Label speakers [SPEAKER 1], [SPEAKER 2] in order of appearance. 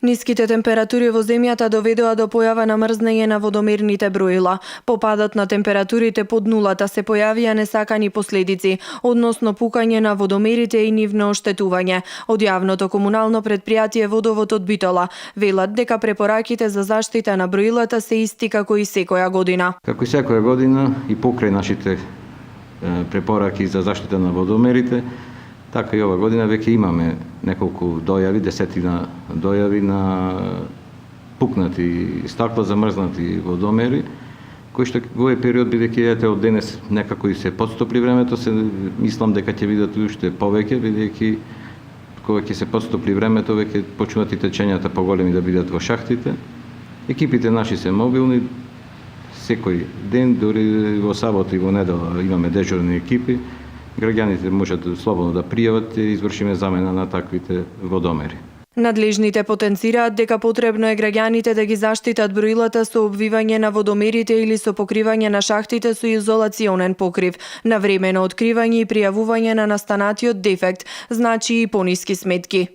[SPEAKER 1] Ниските температури во земјата доведоа до појава на мрзнење на водомерните броила. По падот на температурите под нулата се појавија несакани последици, односно пукање на водомерите и нивно оштетување. Од јавното комунално предпријатие Водовод од Битола велат дека препораките за заштита на броилата се исти како и секоја година.
[SPEAKER 2] Како и секоја година и покрај нашите препораки за заштита на водомерите, така и ова година веќе имаме неколку дојави, десетина дојави на пукнати стакла, замрзнати водомери, кои што во овој период, бидејќи од денес некако и се подстопли времето, се мислам дека ќе бидат уште повеќе, бидејќи кога ќе се подстопли времето, веќе почнуваат и течењата поголеми да бидат во шахтите. Екипите наши се мобилни, секој ден, дури во сабота и во недела имаме дежурни екипи. Граѓаните можат слободно да пријават и извршиме замена на таквите водомери.
[SPEAKER 1] Надлежните потенцираат дека потребно е граѓаните да ги заштитат броилата со обвивање на водомерите или со покривање на шахтите со изолационен покрив, навремено откривање и пријавување на настанатиот дефект, значи и пониски сметки.